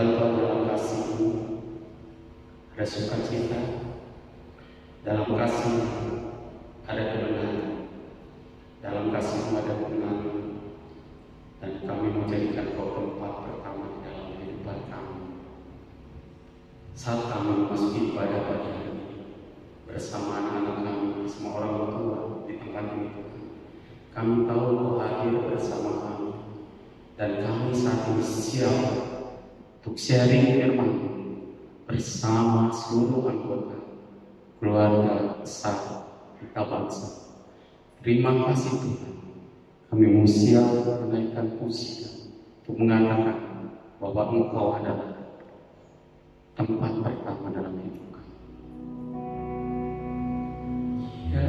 tahu dalam kasih-Mu ada sukacita, dalam kasih-Mu ada kebenaran, dalam kasih-Mu ada kebenaran, dan kami menjadikan Kau tempat pertama di dalam kehidupan kami. Saat kami memasuki ibadah pagi hari ini bersama anak-anak kami, semua orang tua di tempat ini, kami tahu Kau hadir bersama kami, dan kami saat ini siap untuk sharing firman bersama seluruh anggota keluarga besar kita bangsa. Terima kasih Tuhan, kami mau siap menaikkan pujian untuk mengatakan bahwa Engkau adalah tempat pertama dalam hidup kami. Ya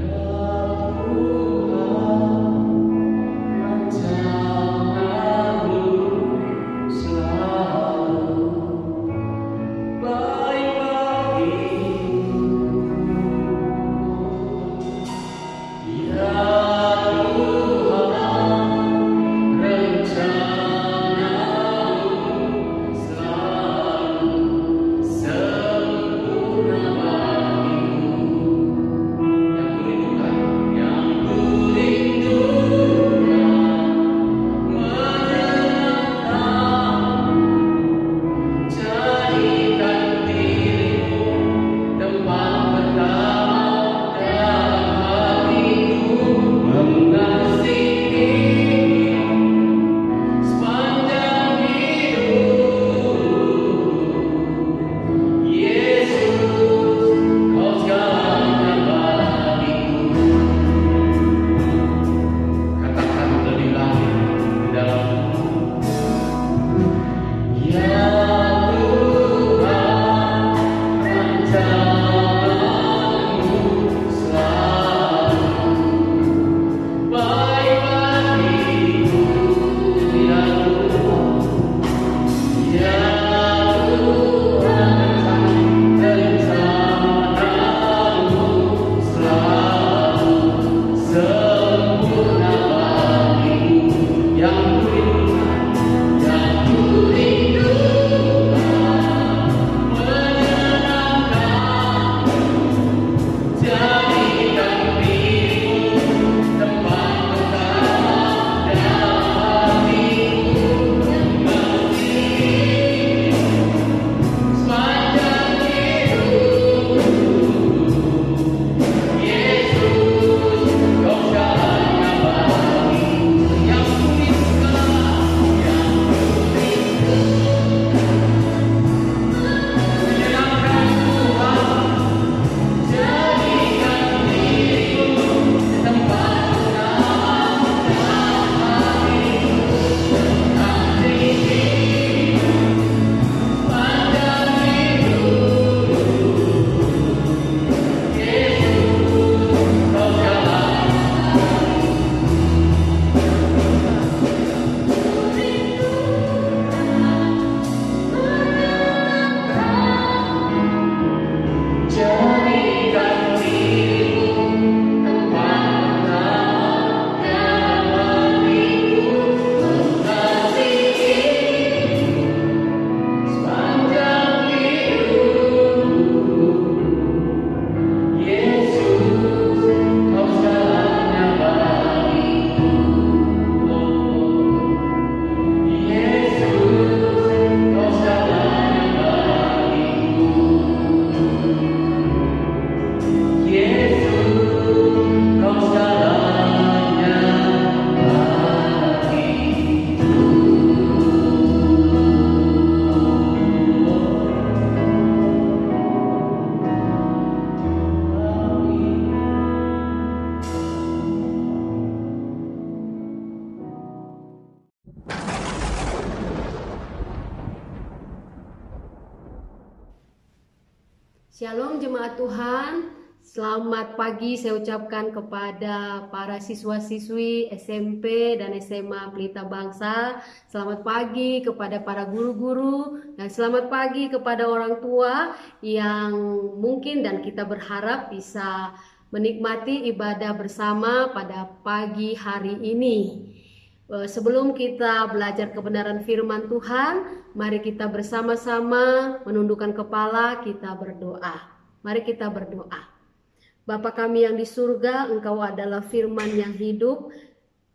Shalom jemaat Tuhan, selamat pagi saya ucapkan kepada para siswa-siswi SMP dan SMA Pelita Bangsa. Selamat pagi kepada para guru-guru dan selamat pagi kepada orang tua yang mungkin dan kita berharap bisa menikmati ibadah bersama pada pagi hari ini. Sebelum kita belajar kebenaran firman Tuhan, Mari kita bersama-sama menundukkan kepala, kita berdoa. Mari kita berdoa. Bapa kami yang di surga, Engkau adalah firman yang hidup,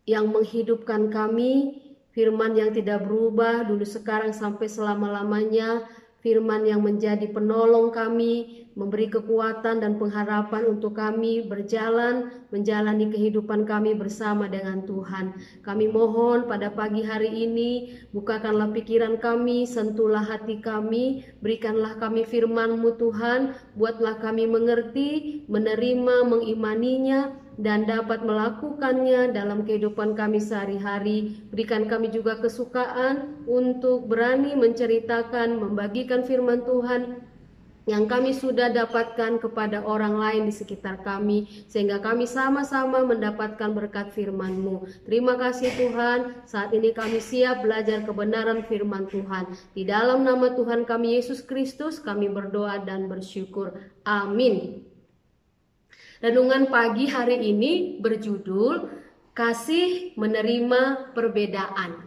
yang menghidupkan kami, firman yang tidak berubah dulu sekarang sampai selama-lamanya, firman yang menjadi penolong kami, memberi kekuatan dan pengharapan untuk kami berjalan, menjalani kehidupan kami bersama dengan Tuhan. Kami mohon pada pagi hari ini, bukakanlah pikiran kami, sentuhlah hati kami, berikanlah kami firman-Mu Tuhan, buatlah kami mengerti, menerima, mengimaninya, dan dapat melakukannya dalam kehidupan kami sehari-hari. Berikan kami juga kesukaan untuk berani menceritakan, membagikan firman Tuhan yang kami sudah dapatkan kepada orang lain di sekitar kami, sehingga kami sama-sama mendapatkan berkat firman-Mu. Terima kasih Tuhan, saat ini kami siap belajar kebenaran firman Tuhan. Di dalam nama Tuhan kami Yesus Kristus kami berdoa dan bersyukur. Amin. Renungan pagi hari ini berjudul Kasih Menerima Perbedaan.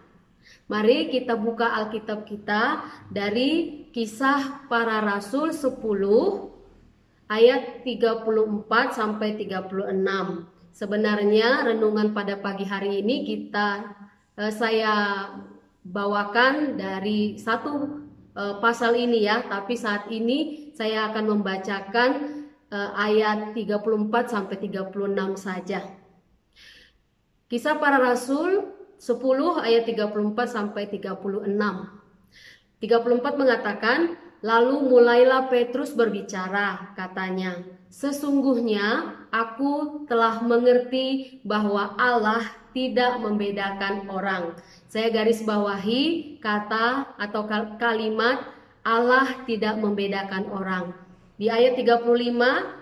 Mari kita buka Alkitab kita dari Kisah Para Rasul 10 ayat 34 sampai 36. Sebenarnya renungan pada pagi hari ini saya bawakan dari satu pasal ini ya, tapi saat ini saya akan membacakan ayat 34 sampai 36 saja. Kisah Para Rasul 10 ayat 34 sampai 36. 34 mengatakan, lalu mulailah Petrus berbicara, katanya, sesungguhnya aku telah mengerti bahwa Allah tidak membedakan orang. Saya garis bawahi kata atau kalimat Allah tidak membedakan orang. Di ayat 35,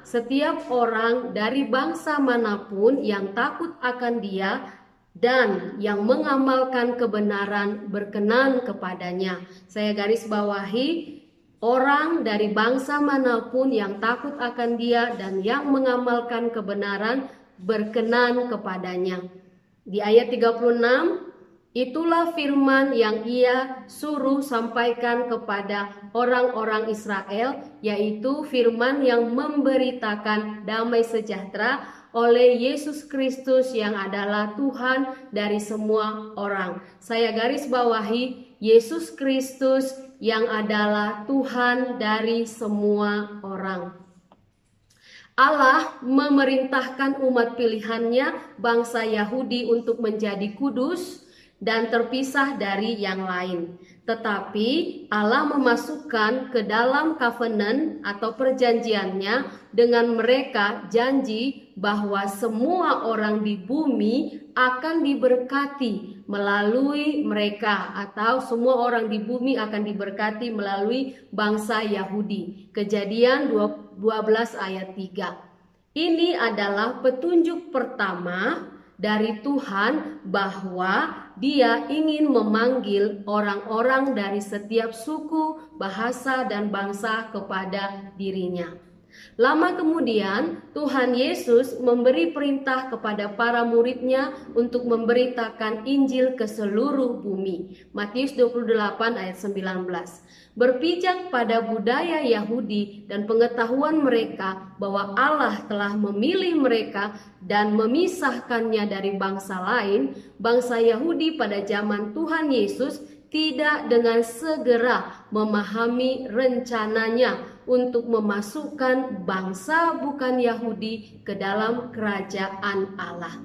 setiap orang dari bangsa manapun yang takut akan Dia dan yang mengamalkan kebenaran berkenan kepadanya. Saya garis bawahi, orang dari bangsa manapun yang takut akan Dia dan yang mengamalkan kebenaran berkenan kepadanya. Di ayat 36, itulah firman yang Ia suruh sampaikan kepada orang-orang Israel, yaitu firman yang memberitakan damai sejahtera oleh Yesus Kristus yang adalah Tuhan dari semua orang. Saya garis bawahi, Yesus Kristus yang adalah Tuhan dari semua orang. Allah memerintahkan umat pilihannya, bangsa Yahudi, untuk menjadi kudus dan terpisah dari yang lain. Tetapi Allah memasukkan ke dalam covenant atau perjanjiannya dengan mereka janji bahwa semua orang di bumi akan diberkati melalui mereka, atau semua orang di bumi akan diberkati melalui bangsa Yahudi. Kejadian 12 ayat 3. Ini adalah petunjuk pertama dari Tuhan bahwa Dia ingin memanggil orang-orang dari setiap suku, bahasa, dan bangsa kepada dirinya. Lama kemudian Tuhan Yesus memberi perintah kepada para muridnya untuk memberitakan Injil ke seluruh bumi. Matius 28 ayat 19. Berpijak pada budaya Yahudi dan pengetahuan mereka bahwa Allah telah memilih mereka dan memisahkannya dari bangsa lain, bangsa Yahudi pada zaman Tuhan Yesus tidak dengan segera memahami rencananya untuk memasukkan bangsa bukan Yahudi ke dalam kerajaan Allah.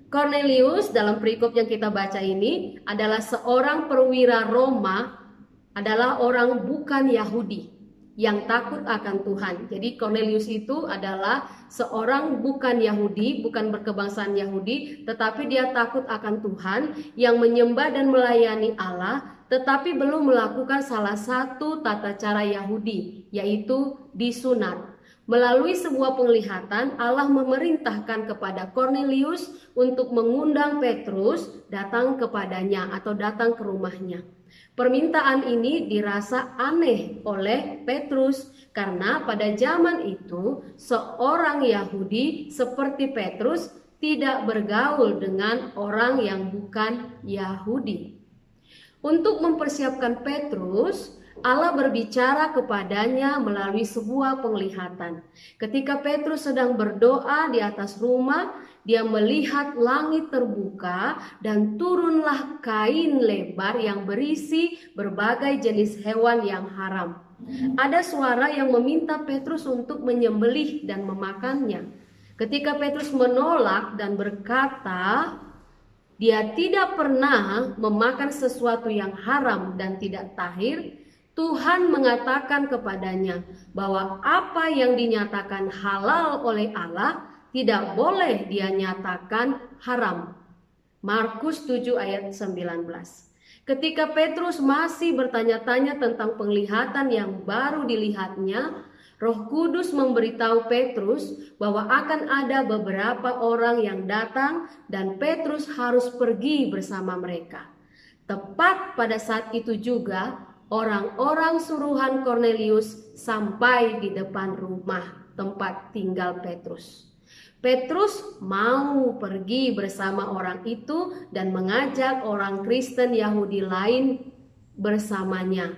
Cornelius dalam perikop yang kita baca ini adalah seorang perwira Roma, adalah orang bukan Yahudi yang takut akan Tuhan. Jadi Cornelius itu adalah seorang bukan Yahudi, bukan berkebangsaan Yahudi, tetapi dia takut akan Tuhan, yang menyembah dan melayani Allah, tetapi belum melakukan salah satu tata cara Yahudi, yaitu disunat. Melalui sebuah penglihatan, Allah memerintahkan kepada Cornelius untuk mengundang Petrus datang kepadanya atau datang ke rumahnya. Permintaan ini dirasa aneh oleh Petrus karena pada zaman itu seorang Yahudi seperti Petrus tidak bergaul dengan orang yang bukan Yahudi. Untuk mempersiapkan Petrus, Allah berbicara kepadanya melalui sebuah penglihatan. Ketika Petrus sedang berdoa di atas rumah, dia melihat langit terbuka dan turunlah kain lebar yang berisi berbagai jenis hewan yang haram. Ada suara yang meminta Petrus untuk menyembelih dan memakannya. Ketika Petrus menolak dan berkata, dia tidak pernah memakan sesuatu yang haram dan tidak tahir, Tuhan mengatakan kepadanya bahwa apa yang dinyatakan halal oleh Allah tidak boleh dia nyatakan haram. Markus 7 ayat 19. Ketika Petrus masih bertanya-tanya tentang penglihatan yang baru dilihatnya, Roh Kudus memberitahu Petrus bahwa akan ada beberapa orang yang datang dan Petrus harus pergi bersama mereka. Tepat pada saat itu juga orang-orang suruhan Kornelius sampai di depan rumah tempat tinggal Petrus. Petrus mau pergi bersama orang itu dan mengajak orang Kristen Yahudi lain bersamanya.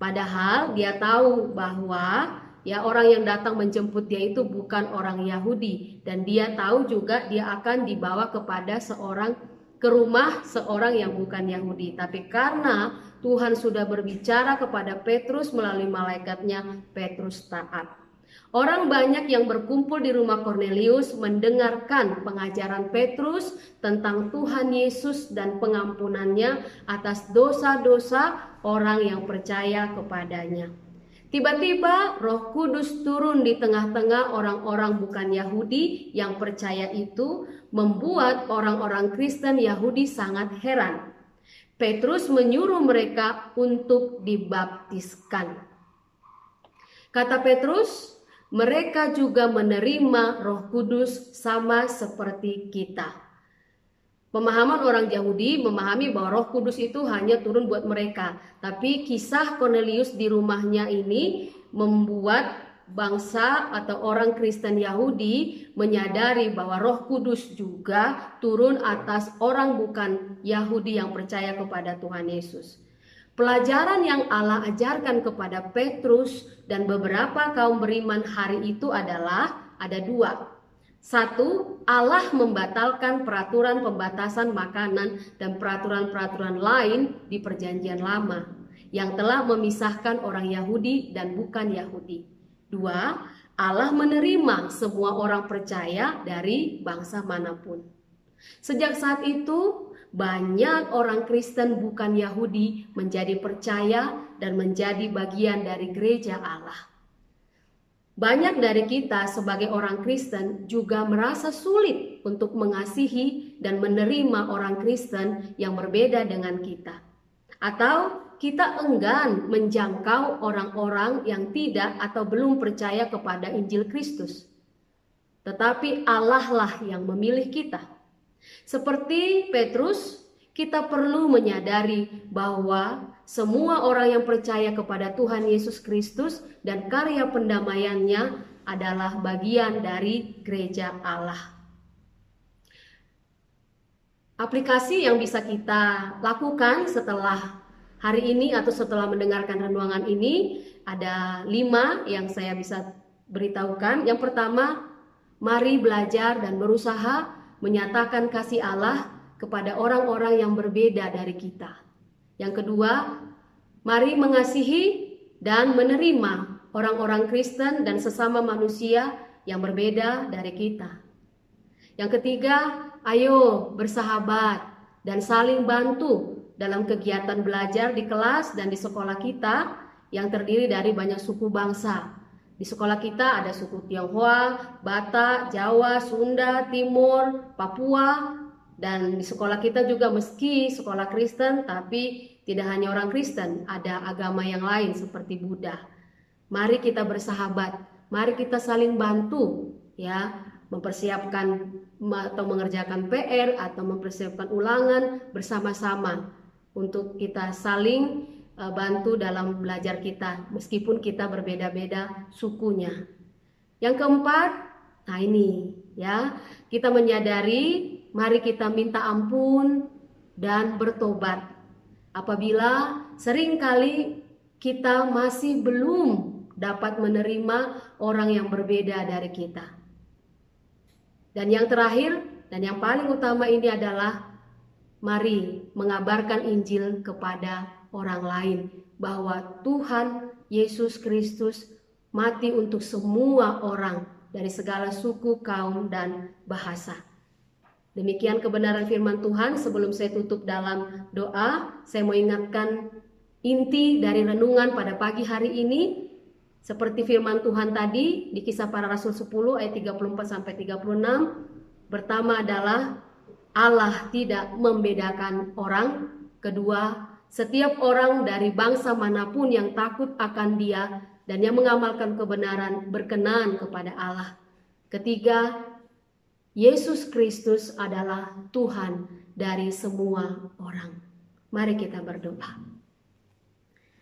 Padahal dia tahu bahwa orang yang datang menjemput dia itu bukan orang Yahudi, dan dia tahu juga dia akan dibawa ke rumah seorang yang bukan Yahudi. Tapi karena Tuhan sudah berbicara kepada Petrus melalui malaikatnya, Petrus taat. Orang banyak yang berkumpul di rumah Kornelius mendengarkan pengajaran Petrus tentang Tuhan Yesus dan pengampunannya atas dosa-dosa orang yang percaya kepadanya. Tiba-tiba Roh Kudus turun di tengah-tengah orang-orang bukan Yahudi yang percaya itu, membuat orang-orang Kristen Yahudi sangat heran. Petrus menyuruh mereka untuk dibaptiskan. Kata Petrus, mereka juga menerima Roh Kudus sama seperti kita. Pemahaman orang Yahudi memahami bahwa Roh Kudus itu hanya turun buat mereka. Tapi kisah Kornelius di rumahnya ini membuat bangsa atau orang Kristen Yahudi menyadari bahwa Roh Kudus juga turun atas orang bukan Yahudi yang percaya kepada Tuhan Yesus. Pelajaran yang Allah ajarkan kepada Petrus dan beberapa kaum beriman hari itu adalah ada dua. Satu, Allah membatalkan peraturan pembatasan makanan dan peraturan-peraturan lain di Perjanjian Lama yang telah memisahkan orang Yahudi dan bukan Yahudi. Dua, Allah menerima semua orang percaya dari bangsa manapun. Sejak saat itu, banyak orang Kristen bukan Yahudi menjadi percaya dan menjadi bagian dari gereja Allah. Banyak dari kita sebagai orang Kristen juga merasa sulit untuk mengasihi dan menerima orang Kristen yang berbeda dengan kita. Atau kita enggan menjangkau orang-orang yang tidak atau belum percaya kepada Injil Kristus. Tetapi Allah lah yang memilih kita. Seperti Petrus, kita perlu menyadari bahwa semua orang yang percaya kepada Tuhan Yesus Kristus dan karya pendamaiannya adalah bagian dari gereja Allah. Aplikasi yang bisa kita lakukan setelah hari ini atau setelah mendengarkan renungan ini ada 5 yang saya bisa beritahukan. Yang pertama, mari belajar dan berusaha menyatakan kasih Allah kepada orang-orang yang berbeda dari kita. Yang kedua, mari mengasihi dan menerima orang-orang Kristen dan sesama manusia yang berbeda dari kita. Yang ketiga, ayo bersahabat dan saling bantu dalam kegiatan belajar di kelas dan di sekolah kita yang terdiri dari banyak suku bangsa. Di sekolah kita ada suku Tionghoa, Batak, Jawa, Sunda, Timur, Papua. Dan di sekolah kita juga meski sekolah Kristen, tapi tidak hanya orang Kristen, ada agama yang lain seperti Buddha. Mari kita bersahabat, mari kita saling bantu ya, mempersiapkan atau mengerjakan PR atau mempersiapkan ulangan bersama-sama untuk kita saling bantu dalam belajar kita meskipun kita berbeda-beda sukunya. Yang keempat, nah ini ya, kita menyadari mari kita minta ampun dan bertobat. apabila seringkali kita masih belum dapat menerima orang yang berbeda dari kita. Dan yang terakhir dan yang paling utama ini adalah mari mengabarkan Injil kepada orang lain bahwa Tuhan Yesus Kristus mati untuk semua orang dari segala suku, kaum, dan bahasa. Demikian kebenaran firman Tuhan. Sebelum saya tutup dalam doa, saya mau ingatkan inti dari renungan pada pagi hari ini. Seperti firman Tuhan tadi di Kisah Para Rasul 10 ayat 34-36. Pertama adalah Allah tidak membedakan orang. Kedua, setiap orang dari bangsa manapun yang takut akan Dia dan yang mengamalkan kebenaran berkenan kepada Allah. Ketiga, Yesus Kristus adalah Tuhan dari semua orang. Mari kita berdoa.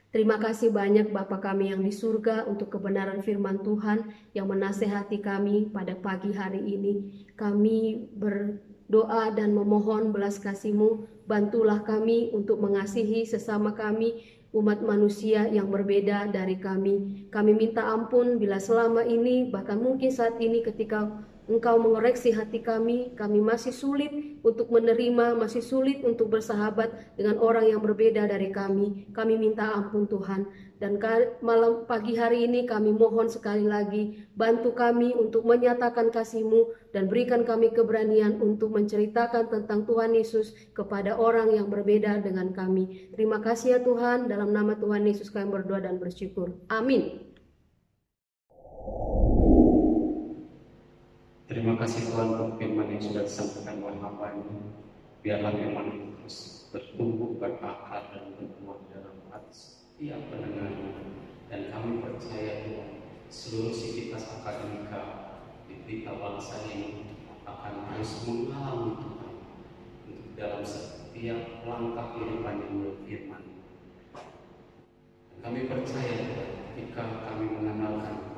Terima kasih banyak Bapa kami yang di surga untuk kebenaran firman Tuhan yang menasehati kami pada pagi hari ini. Kami berdoa dan memohon belas kasih-Mu, bantulah kami untuk mengasihi sesama kami, umat manusia yang berbeda dari kami. Kami minta ampun bila selama ini, bahkan mungkin saat ini ketika Engkau mengoreksi hati kami masih sulit untuk menerima, masih sulit untuk bersahabat dengan orang yang berbeda dari kami. Kami minta ampun Tuhan. Dan malam pagi hari ini kami mohon sekali lagi, bantu kami untuk menyatakan kasih-Mu dan berikan kami keberanian untuk menceritakan tentang Tuhan Yesus kepada orang yang berbeda dengan kami. Terima kasih ya Tuhan, dalam nama Tuhan Yesus kami berdoa dan bersyukur. Amin. Terima kasih Tuhan untuk firman yang sudah disampaikan oleh hamba-Mu. Biarlah firman itu terus bertumbuh, berakar, dan berbuah dalam hati setiap pendengarnya. Dan kami percaya Tuhan, seluruh sivitas akademika di Pelita Bangsa ini akan terus mengalami Tuhan untuk dalam setiap langkah kehidupan yang berfirman. Dan kami percaya Tuhan, ketika kami mengenalkan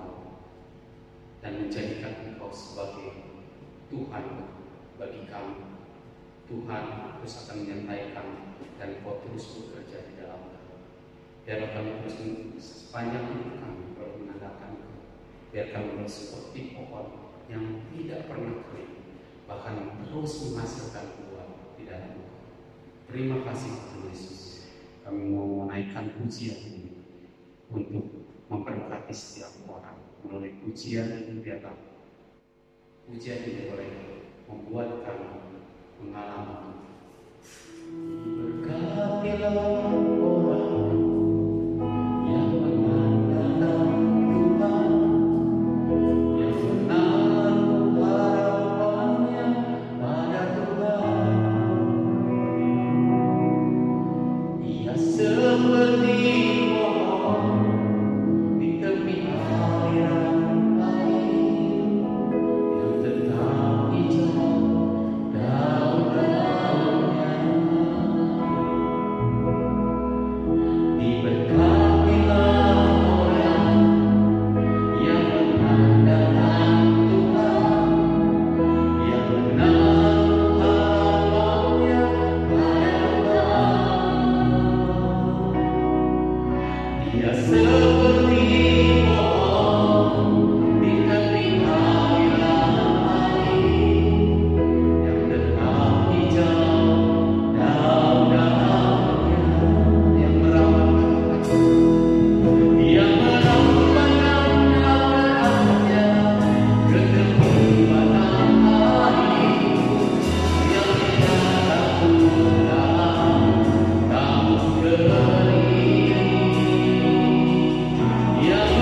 dan menjadikan Engkau sebagai Tuhan bagi kami, Tuhan terus akan menyertai kami dan Engkau terus bekerja di dalam kami. Biarlah kami terus sepanjang hidup kami mengandalkan Engkau. Biar kami seperti pohon yang tidak pernah kering, bahkan terus menghasilkan buah di dalam Engkau. Terima kasih Tuhan Yesus. Kami mau menaikkan pujian ini untuk memberkati setiap orang. Melalui pujian ini biarlah pujian ini boleh membuat kami mengalami. Berkatilah orang yang mengandalkan Tuhan, yang menaruh harapannya pada Tuhan. Ia seperti yeah.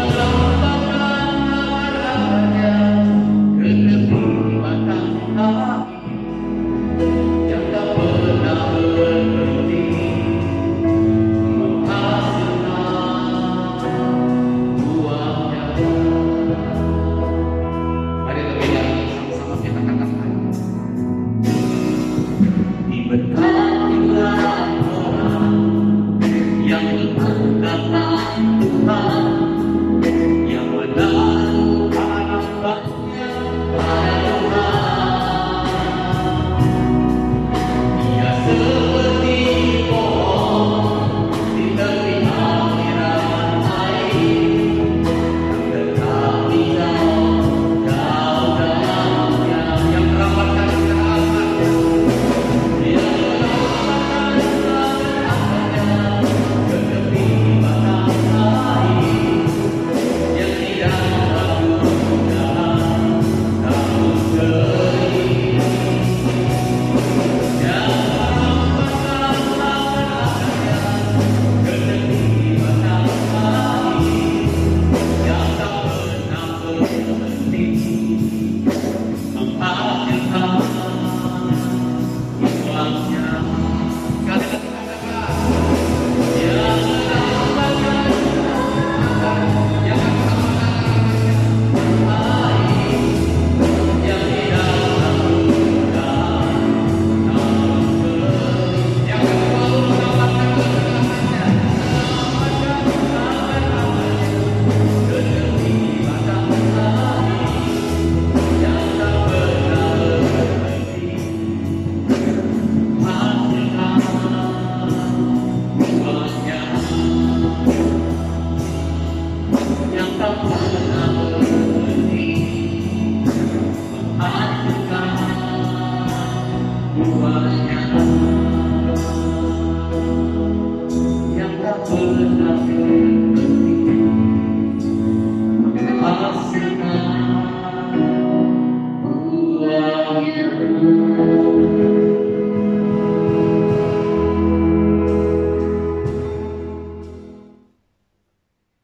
tak pernah berhenti menghancurkan buahnya yang tak pernah berhenti menghasilkan buahnya.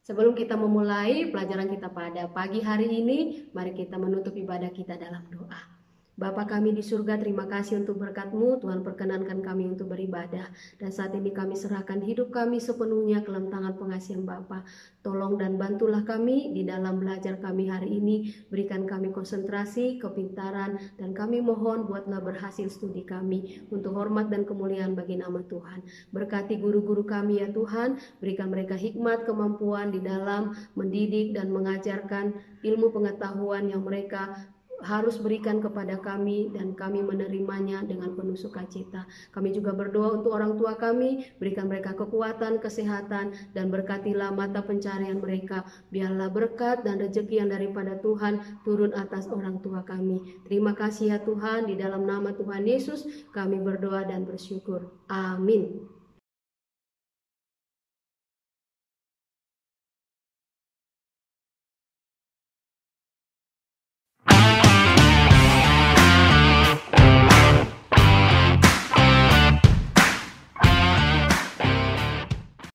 Sebelum kita memulai pelajaran kita pada pagi hari ini, mari kita menutup ibadah kita dalam doa. Bapa kami di surga, terima kasih untuk berkat-Mu. Tuhan, perkenankan kami untuk beribadah. Dan saat ini kami serahkan hidup kami sepenuhnya ke dalam tangan pengasihan Bapa. Tolong dan bantulah kami di dalam belajar kami hari ini. Berikan kami konsentrasi, kepintaran, dan kami mohon buatlah berhasil studi kami untuk hormat dan kemuliaan bagi nama Tuhan. Berkati guru-guru kami ya Tuhan, berikan mereka hikmat, kemampuan di dalam mendidik dan mengajarkan ilmu pengetahuan yang mereka harus berikan kepada kami, dan kami menerimanya dengan penuh sukacita. Kami juga berdoa untuk orang tua kami, berikan mereka kekuatan, kesehatan, dan berkatilah mata pencarian mereka. Biarlah berkat dan rezeki yang daripada Tuhan turun atas orang tua kami. Terima kasih ya Tuhan, di dalam nama Tuhan Yesus kami berdoa dan bersyukur. Amin.